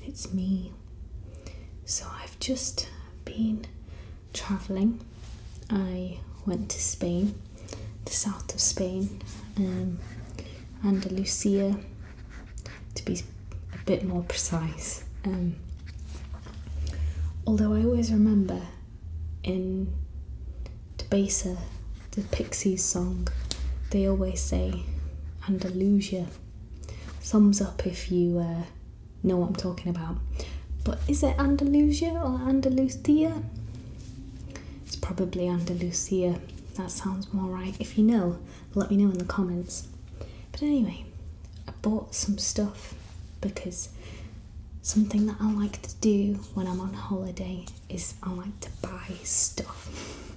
it's me. So I've just been travelling. I went to Spain, the south of Spain, Andalusia, to be a bit more precise. Although I always remember in Tabasa, the Pixies song, they always say Andalusia. Thumbs up if you know what I'm talking about. But is it Andalusia or Andalusia? It's probably Andalusia. That sounds more right. If you know, let me know in the comments. But anyway, I bought some stuff because something that I like to do when I'm on holiday is I like to buy stuff.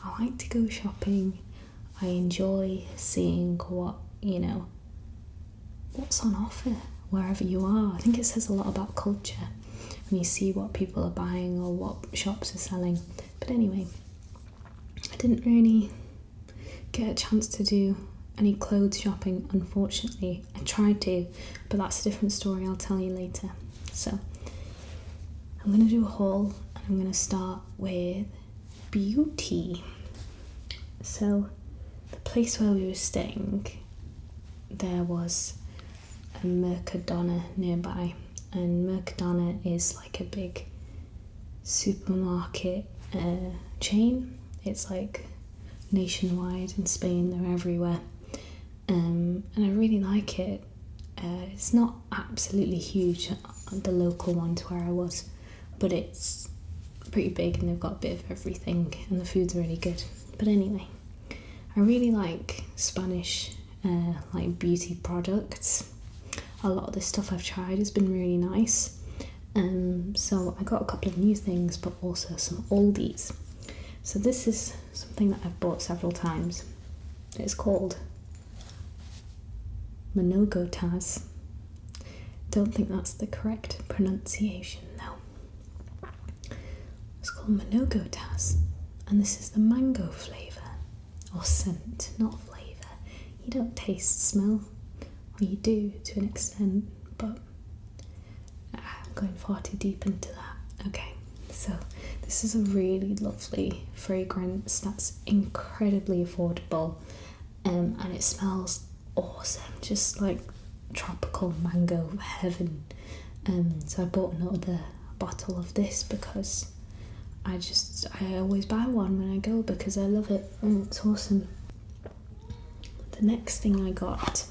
I like to go shopping. I enjoy seeing what's on offer wherever you are. I think it says a lot about culture when you see what people are buying or what shops are selling. But anyway, I didn't really get a chance to do any clothes shopping, unfortunately. I tried to, but that's a different story I'll tell you later. So I'm going to do a haul, and I'm going to start with beauty. So the place where we were staying, there was a Mercadona nearby, and Mercadona is like a big supermarket chain. It's like nationwide in Spain, they're everywhere, and I really like it. It's not absolutely huge, the local one to where I was, but it's pretty big and they've got a bit of everything and the food's really good. But anyway, I really like Spanish like beauty products. A lot of the stuff I've tried has been really nice. So I got a couple of new things, but also some oldies. So this is something that I've bought several times. It's called Monogotas. Don't think that's the correct pronunciation though. It's called Monogotas, and this is the mango flavour, or scent, not flavour. You don't taste smell, or you do to an extent, but I'm going far too deep into that. Okay, so this is a really lovely fragrance that's incredibly affordable, and it smells awesome, just like tropical mango heaven. So I bought another bottle of this because I always buy one when I go because I love it and it's awesome. The next thing I got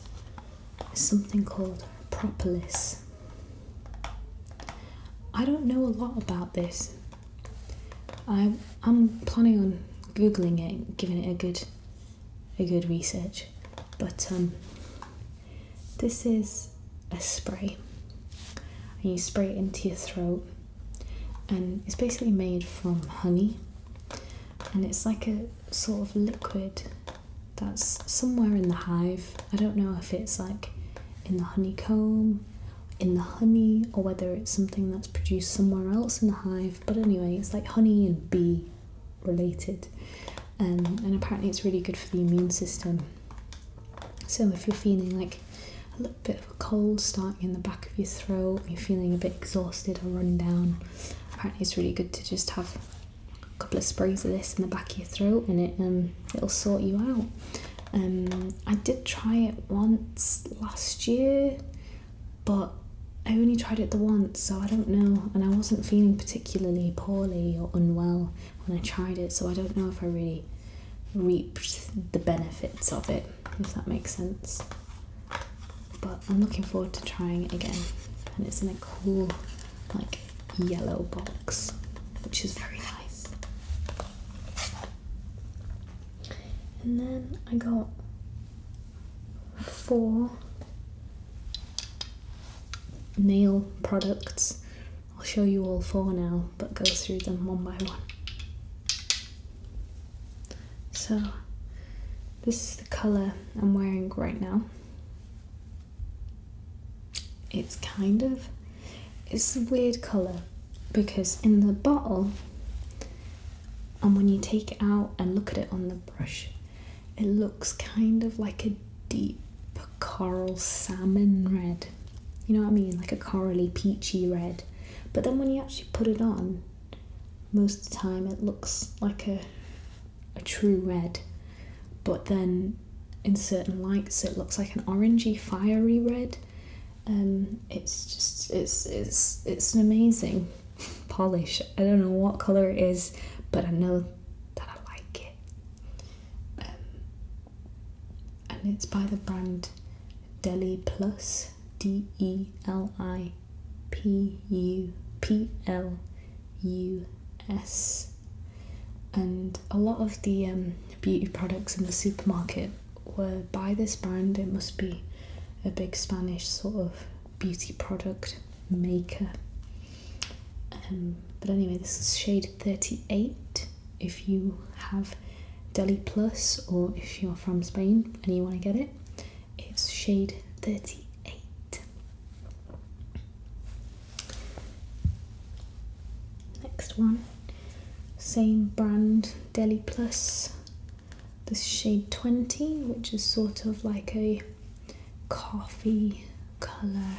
is something called propolis. I don't know a lot about this. I'm planning on googling it, giving it a good research, but this is a spray, and you spray it into your throat, and it's basically made from honey, and it's like a sort of liquid that's somewhere in the hive. I don't know if it's like in the honeycomb, in the honey, or whether it's something that's produced somewhere else in the hive, but anyway, it's like honey and bee related, and apparently it's really good for the immune system. So if you're feeling like a little bit of a cold starting in the back of your throat, you're feeling a bit exhausted or run down, apparently it's really good to just have a couple of sprays of this in the back of your throat, and it'll sort you out. I did try it once last year, but I only tried it the once, so I don't know, and I wasn't feeling particularly poorly or unwell when I tried it, so I don't know if I really reaped the benefits of it, if that makes sense. But I'm looking forward to trying it again, and it's in a cool like yellow box, which is very nice. And then I got 4 nail products. I'll show you all 4 now, but go through them one by one. So this is the colour I'm wearing right now. It's a weird colour because in the bottle, and when you take it out and look at it on the brush, it looks kind of like a deep coral salmon red. you know what I mean, like a corally peachy red. But then when you actually put it on, most of the time it looks like a true red, but then in certain lights it looks like an orangey fiery red. It's an amazing polish. I don't know what colour it is, but I know that I like it. And it's by the brand Deli Plus, DELIPUPLUS. And a lot of the beauty products in the supermarket were by this brand. It must be a big Spanish sort of beauty product maker. But anyway, this is shade 38 if you have Deli Plus, or if you're from Spain and you want to get it, it's shade 38. Next one, same brand, Deli Plus. This is shade 20, which is sort of like a coffee colour.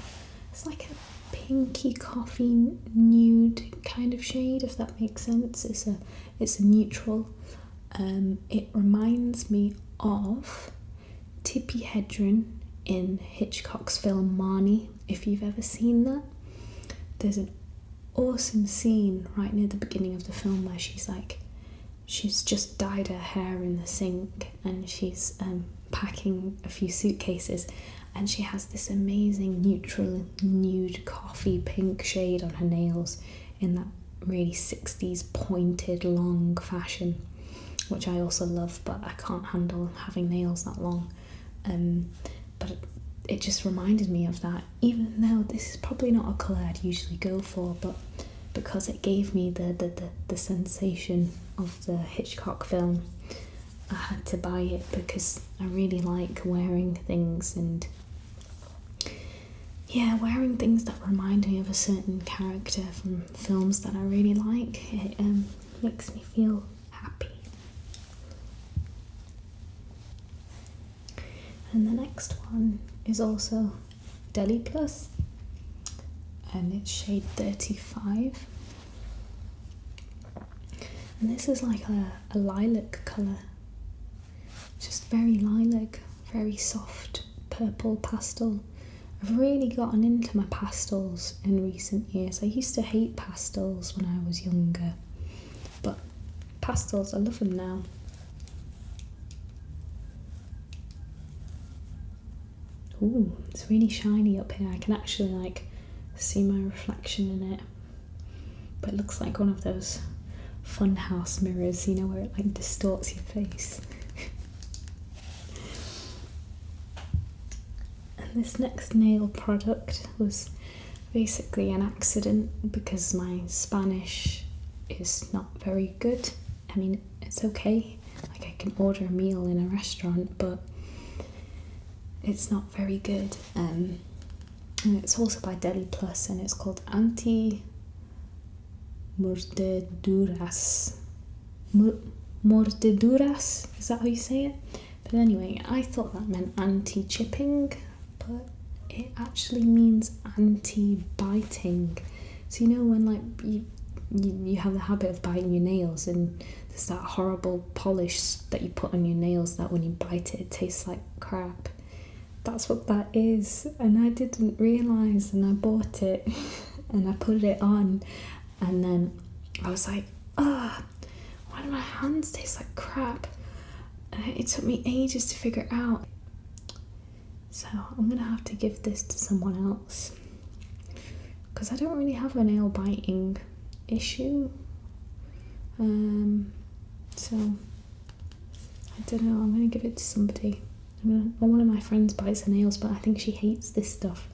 It's like a pinky coffee nude kind of shade, if that makes sense. It's a neutral. It reminds me of Tippi Hedren in Hitchcock's film Marnie, if you've ever seen that. There's an awesome scene right near the beginning of the film where she's just dyed her hair in the sink, and she's packing a few suitcases, and she has this amazing neutral nude coffee pink shade on her nails in that really 60s pointed long fashion, which I also love, but I can't handle having nails that long. But it just reminded me of that, even though this is probably not a colour I'd usually go for, but because it gave me the sensation of the Hitchcock film, I had to buy it because I really like wearing things, and wearing things that remind me of a certain character from films that I really like. It makes me feel happy. And the next one is also Deli Plus, and it's shade 35. And this is like a lilac colour, just very lilac, very soft purple pastel. I've really gotten into my pastels in recent years. I used to hate pastels when I was younger, but pastels, I love them now. Ooh, it's really shiny up here. I can actually see my reflection in it, but it looks like one of those funhouse mirrors, you know, where it distorts your face. And this next nail product was basically an accident because my Spanish is not very good. I mean, it's okay, I can order a meal in a restaurant, but it's not very good. And it's also by Deli Plus, and it's called Mordeduras. Mordeduras, is that how you say it? But anyway, I thought that meant anti-chipping, but it actually means anti-biting. So you know when you have the habit of biting your nails, and there's that horrible polish that you put on your nails that when you bite it, it tastes like crap. That's what that is, and I didn't realise, and I bought it and I put it on, and then I was like, why do my hands taste like crap? And it took me ages to figure it out. So I'm gonna have to give this to someone else, because I don't really have a nail biting issue. So I don't know, I'm gonna give it to somebody. One of my friends bites her nails, but I think she hates this stuff.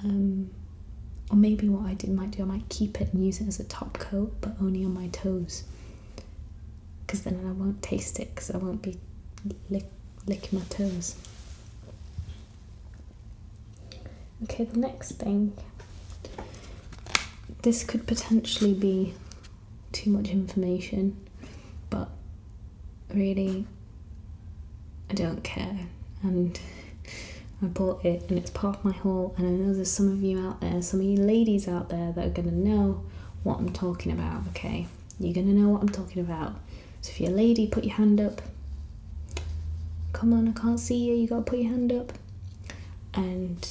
Or maybe what I might do, I might keep it and use it as a top coat, but only on my toes, because then I won't taste it, because I won't be licking my toes. Okay, the next thing, this could potentially be too much information, but really I don't care, and I bought it and it's part of my haul, and I know there's some of you out there, some of you ladies out there that are going to know what I'm talking about, okay? You're going to know what I'm talking about. So if you're a lady, put your hand up. Come on, I can't see you, you got to put your hand up. And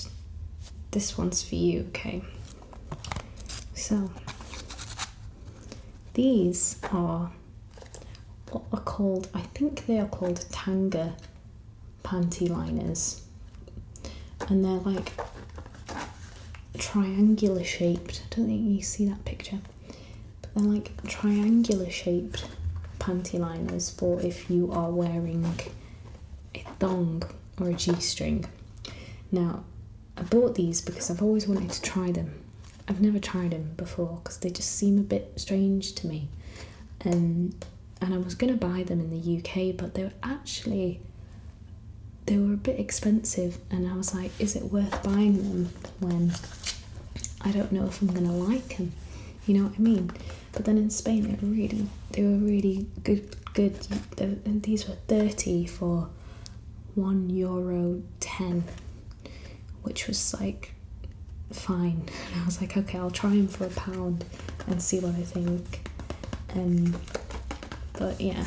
this one's for you, okay? So, these are what are called, I think they are called Tanga panty liners. And they're like triangular shaped. I don't think you see that picture. But they're like triangular shaped panty liners for if you are wearing a thong or a G-string. Now, I bought these because I've always wanted to try them. I've never tried them before because they just seem a bit strange to me. And I was going to buy them in the UK, but they were a bit expensive, and I was like, is it worth buying them when I don't know if I'm going to like them? You know what I mean? But then in Spain, they were really good. And these were 30 for €1.10, which was like fine. And I was like, okay, I'll try them for £1 and see what I think. But yeah,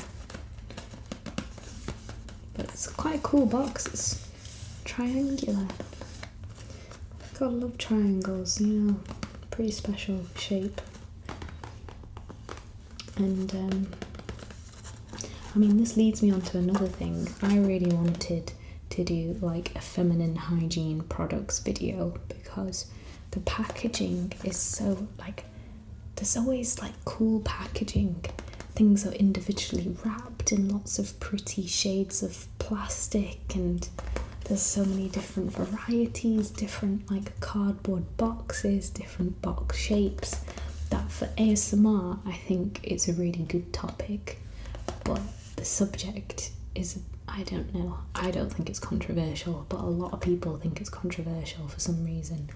but it's quite a cool box. It's triangular. Gotta love triangles, you know, pretty special shape. And I mean, this leads me on to another thing. I really wanted to do like a feminine hygiene products video because the packaging is so like, there's always like cool packaging. Things are individually wrapped in lots of pretty shades of plastic, and there's so many different varieties, different like cardboard boxes, different box shapes, that for ASMR I think it's a really good topic. But the subject is, I don't know, I don't think it's controversial, but a lot of people think it's controversial for some reason.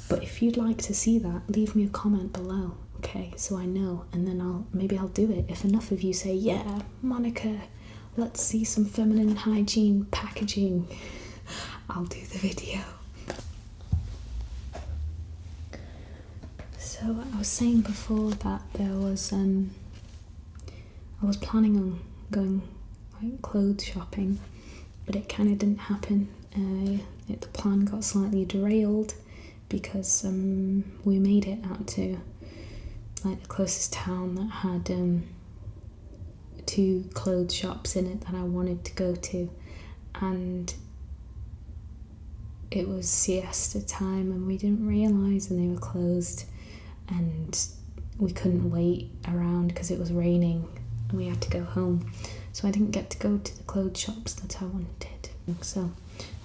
But if you'd like to see that, leave me a comment below, okay, so I know, and then maybe I'll do it. If enough of you say, yeah, Monica, let's see some feminine hygiene packaging, I'll do the video. So I was saying before that I was planning on going like clothes shopping, but it kind of didn't happen. The plan got slightly derailed because we made it out to like the closest town that had 2 clothes shops in it that I wanted to go to, and it was siesta time and we didn't realise, and they were closed, and we couldn't wait around because it was raining and we had to go home, so I didn't get to go to the clothes shops that I wanted. So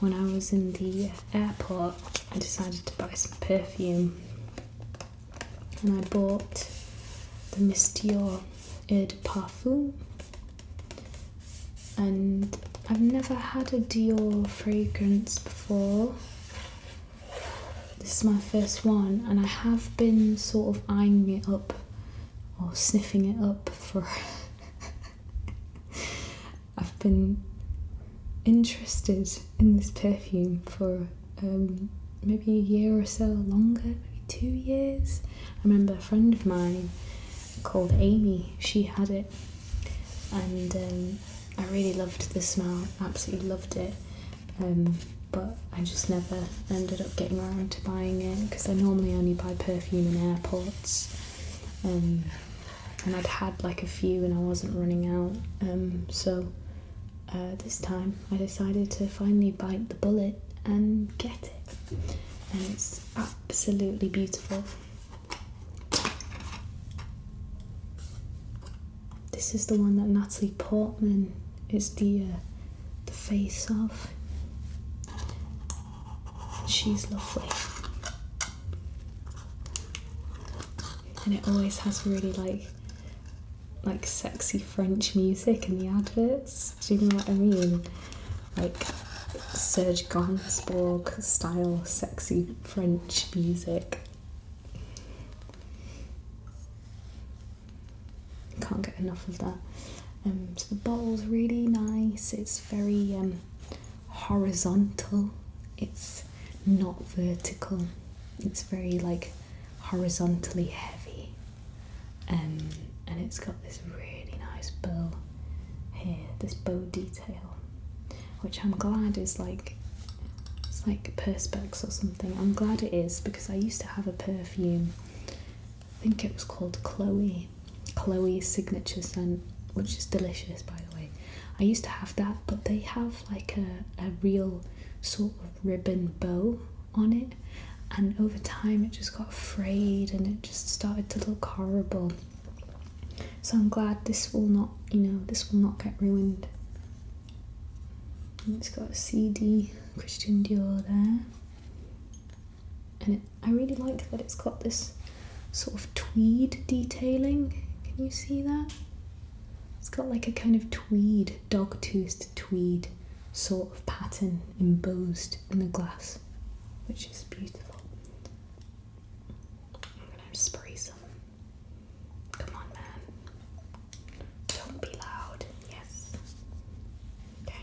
when I was in the airport, I decided to buy some perfume, and I bought the Miss Dior Eau de Parfum, and I've never had a Dior fragrance before. This is my first one, and I have been sort of eyeing it up or sniffing it up for I've been interested in this perfume for maybe a year or so, longer, maybe 2 years. I remember a friend of mine called Amy, she had it, and I really loved the smell, absolutely loved it, but I just never ended up getting around to buying it because I normally only buy perfume in airports, and I'd had like a few and I wasn't running out, so this time I decided to finally bite the bullet and get it, and it's absolutely beautiful. This is the one that Natalie Portman is the face of. She's lovely, and it always has really like sexy French music in the adverts. Do you know what I mean? Like Serge Gainsbourg style sexy French music. Can't get enough of that. So the bottle's really nice. It's very horizontal. It's not vertical. It's very like horizontally heavy. And it's got this really nice bow here, this bow detail, which I'm glad is like, it's like Perspex or something. I'm glad it is, because I used to have a perfume, I think it was called Chloe's signature scent, which is delicious, by the way. I used to have that, but they have like a real sort of ribbon bow on it, and over time it just got frayed and it just started to look horrible. So I'm glad this will not, this will not get ruined. And it's got a CD Christian Dior there, and I really like that it's got this sort of tweed detailing. Can you see that? It's got like a kind of tweed, dog-toothed tweed sort of pattern embossed in the glass, which is beautiful. I'm gonna spray some. Come on, man. Don't be loud. Yes. Okay.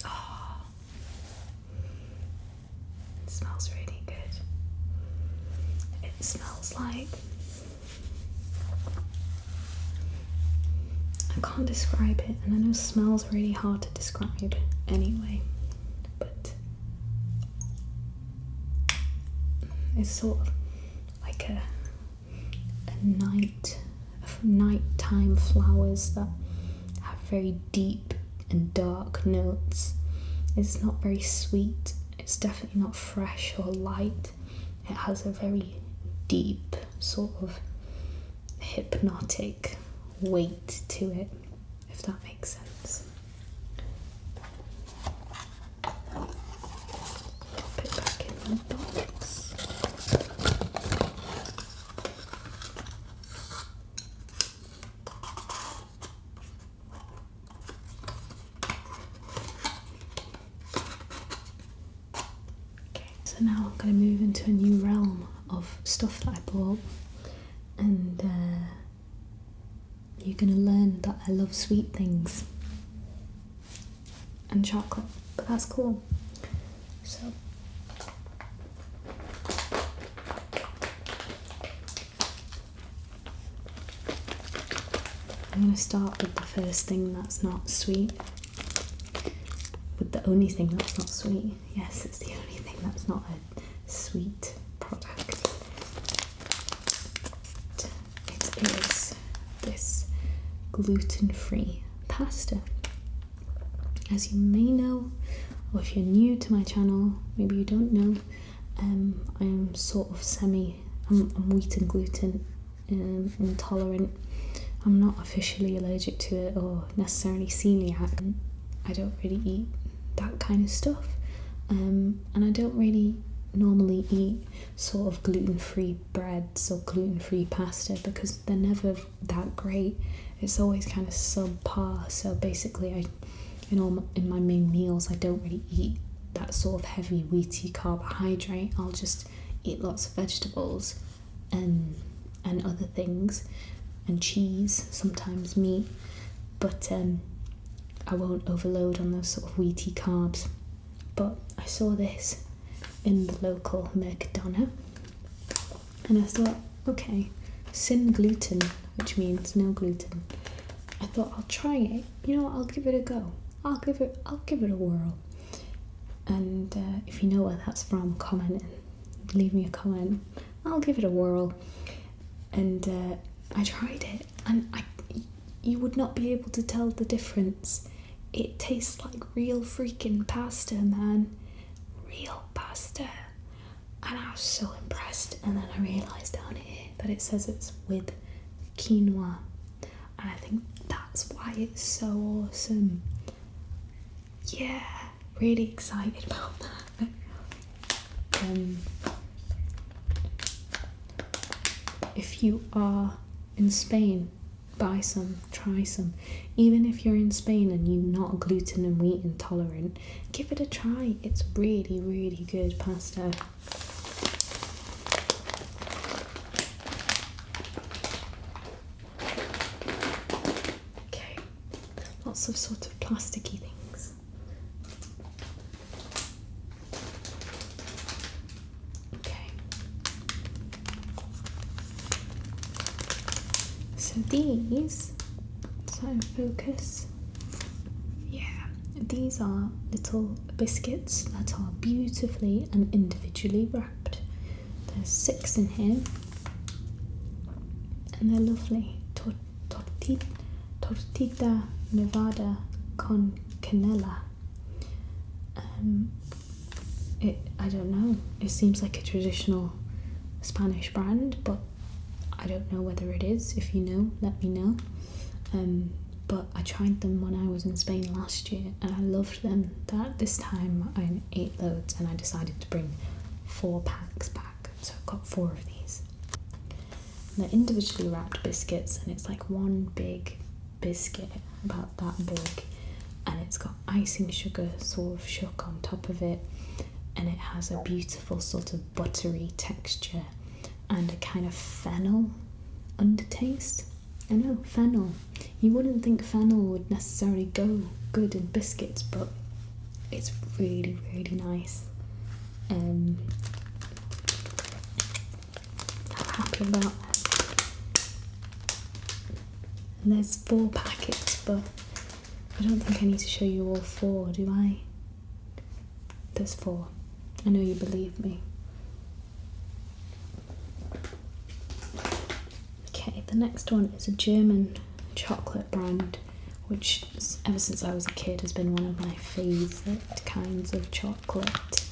Oh, it smells really good. It smells like, I can't describe it, and I know smells are really hard to describe anyway, but it's sort of like a nighttime flowers that have very deep and dark notes. It's not very sweet, it's definitely not fresh or light. It has a very deep, sort of hypnotic weight to it, if that makes sense. Put it back in the box. Okay, so now I'm going to move into a new realm of stuff that I bought, and you're going to learn that I love sweet things and chocolate, but that's cool. So I'm going to start with the first thing that's not sweet, with the only thing that's not sweet. Yes, it's the only thing that's not a sweet product. It is this gluten-free pasta. As you may know, or if you're new to my channel, maybe you don't know, I am sort of I'm wheat and gluten intolerant. I'm not officially allergic to it or necessarily celiac. I don't really eat that kind of stuff, and I don't really normally eat sort of gluten-free breads or gluten-free pasta because they're never that great. It's always kind of subpar. So basically in my main meals I don't really eat that sort of heavy wheaty carbohydrate. I'll just eat lots of vegetables and other things, and cheese, sometimes meat, but I won't overload on those sort of wheaty carbs. But I saw this in the local Mercadona, and I thought, okay, sin gluten, which means no gluten. I thought I'll try it. You know what? I'll give it a go. I'll give it a whirl. And if you know where that's from, comment and leave me a comment. I'll give it a whirl. And I tried it, and you would not be able to tell the difference. It tastes like real freaking pasta, man. Real pasta. And I was so impressed. And then I realised down here that it says it's with quinoa, and I think that's why it's so awesome. Yeah, really excited about that. If you are in Spain, buy some, try some. Even if you're in Spain and you're not gluten and wheat intolerant, give it a try. It's really, really good pasta. lots of sort of plasticky things. Okay. So these, so focus. Yeah, these are little biscuits that are beautifully and individually wrapped. There's 6 in here, and they're lovely. Tortita Nevada con canela. I don't know. It seems like a traditional Spanish brand, but I don't know whether it is. If you know, let me know. But I tried them when I was in Spain last year, and I loved them. This time I ate loads, and I decided to bring 4 packs back. So I've got 4 of these. And they're individually wrapped biscuits, and it's like one big biscuit about that big, and it's got icing sugar sort of shook on top of it, and it has a beautiful sort of buttery texture and a kind of fennel undertaste. I know, fennel. You wouldn't think fennel would necessarily go good in biscuits, but it's really, really nice. I'm happy about that. And there's 4 packets, but I don't think I need to show you all 4, do I? There's 4. I know you believe me. Okay, the next one is a German chocolate brand, which ever since I was a kid has been one of my favourite kinds of chocolate,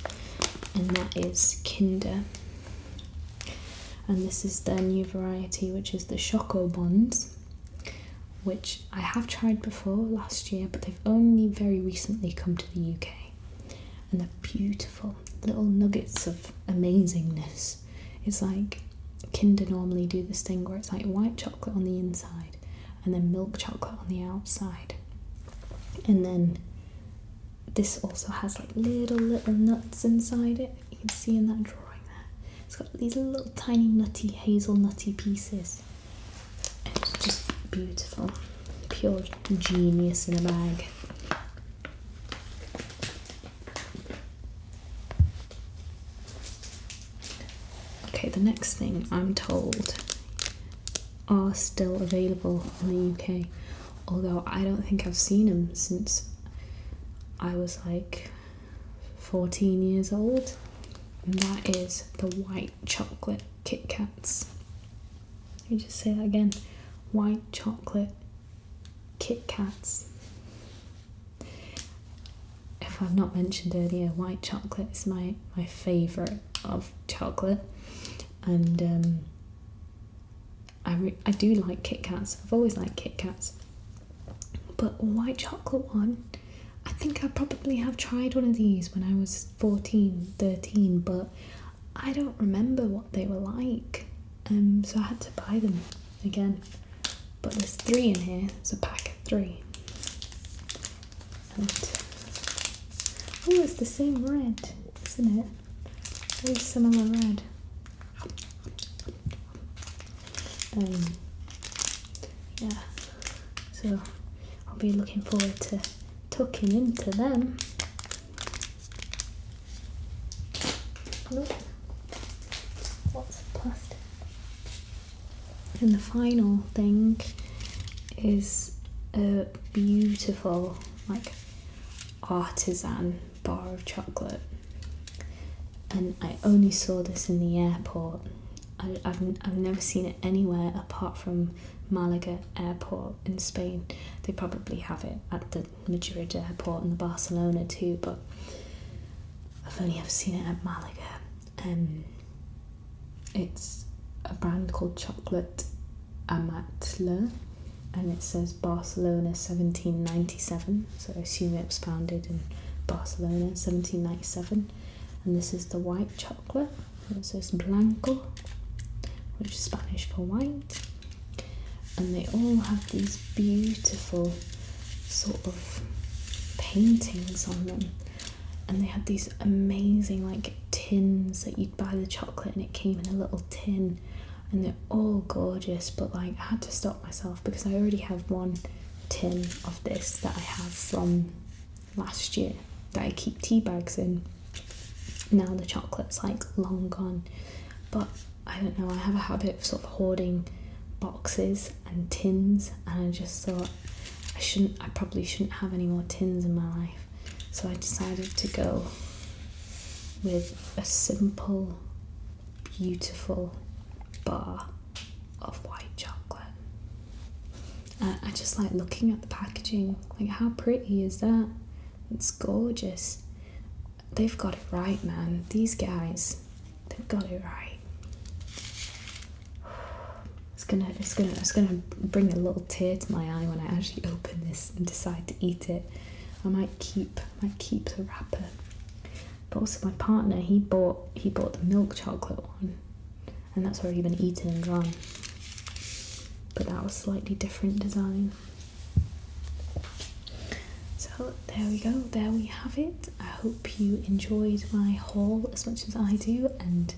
and that is Kinder. And this is their new variety, which is the Choco Buns, which I have tried before last year, but they've only very recently come to the UK. And they're beautiful little nuggets of amazingness. It's like Kinder normally do this thing where it's like white chocolate on the inside and then milk chocolate on the outside. And then this also has like little nuts inside it. You can see in that drawing there. It's got these little tiny nutty, hazelnutty pieces. And it's just beautiful. Pure genius in a bag. Okay, the next thing I'm told are still available in the UK, although I don't think I've seen them since I was like 14 years old, and that is the white chocolate Kit Kats. Let me just say that again. White chocolate Kit Kats. If I've not mentioned earlier, white chocolate is my favourite of chocolate, and I do like Kit Kats. I've always liked Kit Kats, but a white chocolate one, I think I probably have tried one of these when I was 14, 13, but I don't remember what they were like, so I had to buy them again. But there's 3 in here. It's a pack of 3. And oh, it's the same red, isn't it? Very similar red. Yeah. So I'll be looking forward to tucking into them. Look, lots of plastic. And the final thing is a beautiful, like, Artisan bar of chocolate. And I only saw this in the airport. I've never seen it anywhere apart from Malaga airport in Spain. They probably have it at the Madrid airport and the Barcelona too, but I've only ever seen it at Malaga. It's a brand called Chocolate Amatle, and it says Barcelona 1797, so I assume it was founded in Barcelona 1797. And this is the white chocolate. It says Blanco, which is Spanish for white. And they all have these beautiful sort of paintings on them. And they had these amazing like tins that you'd buy the chocolate and it came in a little tin. And they're all gorgeous, but like I had to stop myself because I already have one tin of this that I have from last year that I keep tea bags in. Now the chocolate's like long gone, but I don't know, I have a habit of sort of hoarding boxes and tins, and I just thought I probably shouldn't have any more tins in my life, so I decided to go with a simple, beautiful bar of white chocolate. I just like looking at the packaging, like how pretty is that? It's gorgeous. They've got it right, man. These guys, they've got it right. It's gonna bring a little tear to my eye when I actually open this and decide to eat it. I might keep the wrapper. But also my partner, he bought the milk chocolate one, and that's already been eaten and gone. But that was slightly different design. So there we go, there we have it. I hope you enjoyed my haul as much as I do, and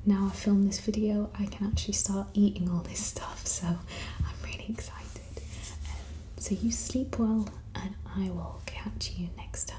now I film this video I can actually start eating all this stuff, so I'm really excited. So you sleep well, and I will catch you next time.